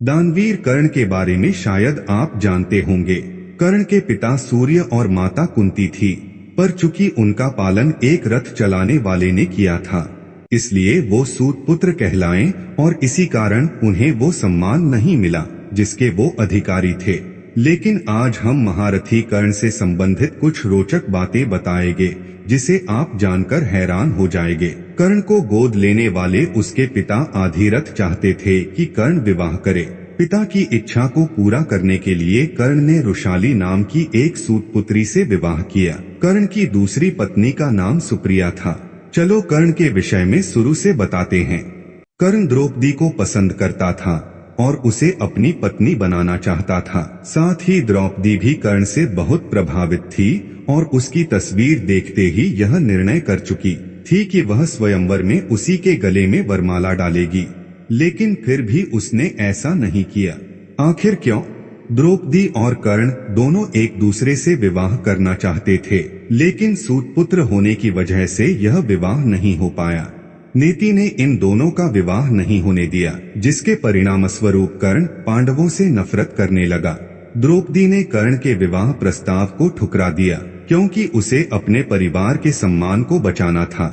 दानवीर कर्ण के बारे में शायद आप जानते होंगे। कर्ण के पिता सूर्य और माता कुंती थी, पर चूंकि उनका पालन एक रथ चलाने वाले ने किया था, इसलिए वो सूत पुत्र कहलाए और इसी कारण उन्हें वो सम्मान नहीं मिला जिसके वो अधिकारी थे। लेकिन आज हम महारथी कर्ण से संबंधित कुछ रोचक बातें बताएंगे जिसे आप जानकर हैरान हो जाएंगे। कर्ण को गोद लेने वाले उसके पिता आधिरथ चाहते थे कि कर्ण विवाह करे। पिता की इच्छा को पूरा करने के लिए कर्ण ने रुशाली नाम की एक सूत पुत्री से विवाह किया। कर्ण की दूसरी पत्नी का नाम सुप्रिया था। चलो कर्ण के विषय में शुरू से बताते हैं। कर्ण द्रौपदी को पसंद करता था और उसे अपनी पत्नी बनाना चाहता था। साथ ही द्रौपदी भी कर्ण से बहुत प्रभावित थी और उसकी तस्वीर देखते ही यह निर्णय कर चुकी थी कि वह स्वयंवर में उसी के गले में वरमाला डालेगी। लेकिन फिर भी उसने ऐसा नहीं किया। आखिर क्यों? द्रौपदी और कर्ण दोनों एक दूसरे से विवाह करना चाहते थे, लेकिन सूतपुत्र होने की वजह से यह विवाह नहीं हो पाया। नीति ने इन दोनों का विवाह नहीं होने दिया, जिसके परिणामस्वरूप कर्ण पांडवों से नफरत करने लगा। द्रौपदी ने कर्ण के विवाह प्रस्ताव को ठुकरा दिया क्योंकि उसे अपने परिवार के सम्मान को बचाना था।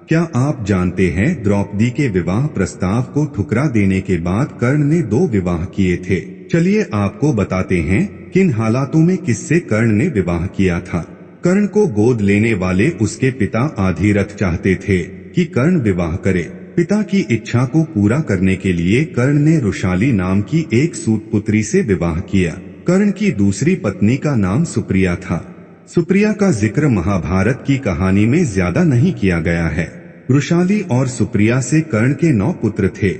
क्या आप जानते हैं द्रौपदी के विवाह प्रस्ताव को ठुकरा देने के बाद कर्ण ने 2 विवाह किए थे। चलिए आपको बताते हैं किन हालातों में किससे कर्ण ने विवाह किया था। कर्ण को गोद लेने वाले उसके पिता आधिरथ चाहते थे कि कर्ण विवाह करे। पिता की इच्छा को पूरा करने के लिए कर्ण ने रुशाली नाम की एक सूत पुत्री से विवाह किया। कर्ण की दूसरी पत्नी का नाम सुप्रिया था। सुप्रिया का जिक्र महाभारत की कहानी में ज्यादा नहीं किया गया है। रुशाली और सुप्रिया से कर्ण के 9 पुत्र थे।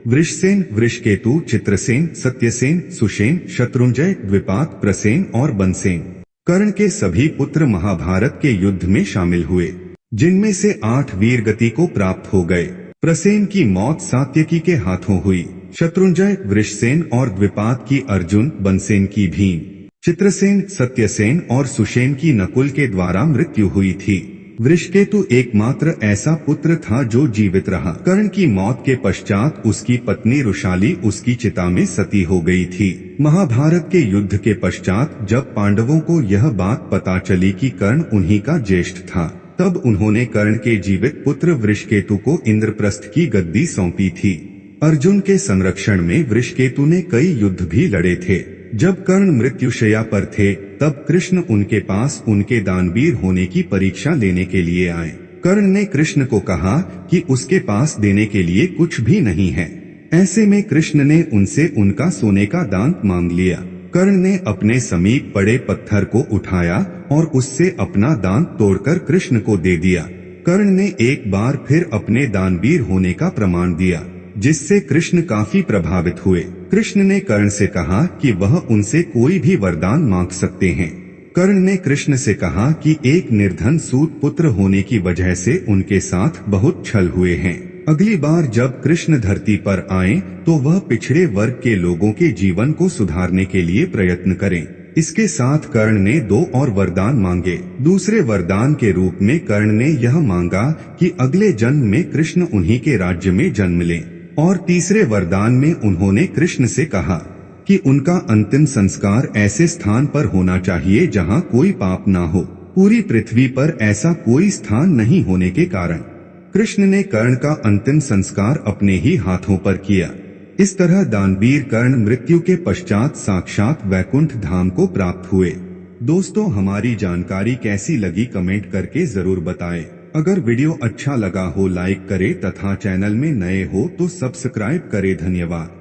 वृषसेन, वृषकेतु, चित्रसेन, सत्यसेन, सुषेण, शत्रुंजय, द्विपात, प्रसेन और बनसेन। कर्ण के सभी पुत्र महाभारत के युद्ध में शामिल हुए, जिनमें से 8 वीरगति को प्राप्त हो गए। प्रसेन की मौत सात्यकी के हाथों हुई। शत्रुंजय, वृषसेन और द्विपात की अर्जुन, बनसेन की भीम, चित्रसेन, सत्यसेन और सुषेण की नकुल के द्वारा मृत्यु हुई थी। वृषकेतु एकमात्र ऐसा पुत्र था जो जीवित रहा। कर्ण की मौत के पश्चात उसकी पत्नी रुशाली उसकी चिता में सती हो गई थी। महाभारत के युद्ध के पश्चात जब पांडवों को यह बात पता चली कि कर्ण उन्हीं का ज्येष्ठ था, तब उन्होंने कर्ण के जीवित पुत्र वृषकेतु को इंद्रप्रस्थ की गद्दी सौंपी थी। अर्जुन के संरक्षण में वृषकेतु ने कई युद्ध भी लड़े थे। जब कर्ण मृत्युशैया पर थे, तब कृष्ण उनके पास उनके दानवीर होने की परीक्षा लेने के लिए आए। कर्ण ने कृष्ण को कहा कि उसके पास देने के लिए कुछ भी नहीं है। ऐसे में कृष्ण ने उनसे उनका सोने का दांत मांग लिया। कर्ण ने अपने समीप पड़े पत्थर को उठाया और उससे अपना दांत तोड़कर कृष्ण को दे दिया। कर्ण ने एक बार फिर अपने दानवीर होने का प्रमाण दिया, जिससे कृष्ण काफी प्रभावित हुए। कृष्ण ने कर्ण से कहा कि वह उनसे कोई भी वरदान मांग सकते हैं। कर्ण ने कृष्ण से कहा कि एक निर्धन सूत पुत्र होने की वजह से उनके साथ बहुत छल हुए हैं। अगली बार जब कृष्ण धरती पर आएं, तो वह पिछड़े वर्ग के लोगों के जीवन को सुधारने के लिए प्रयत्न करें। इसके साथ कर्ण ने 2 और वरदान मांगे। दूसरे वरदान के रूप में कर्ण ने यह मांगा कि अगले जन्म में कृष्ण उन्हीं के राज्य में जन्म लें। और तीसरे वरदान में उन्होंने कृष्ण से कहा कि उनका अंतिम संस्कार ऐसे स्थान पर होना चाहिए जहां कोई पाप ना हो। पूरी पृथ्वी पर ऐसा कोई स्थान नहीं होने के कारण कृष्ण ने कर्ण का अंतिम संस्कार अपने ही हाथों पर किया। इस तरह दानवीर कर्ण मृत्यु के पश्चात साक्षात वैकुंठ धाम को प्राप्त हुए। दोस्तों, हमारी जानकारी कैसी लगी कमेंट करके जरूर बताएं। अगर वीडियो अच्छा लगा हो लाइक करें तथा चैनल में नए हो तो सब्सक्राइब करें। धन्यवाद।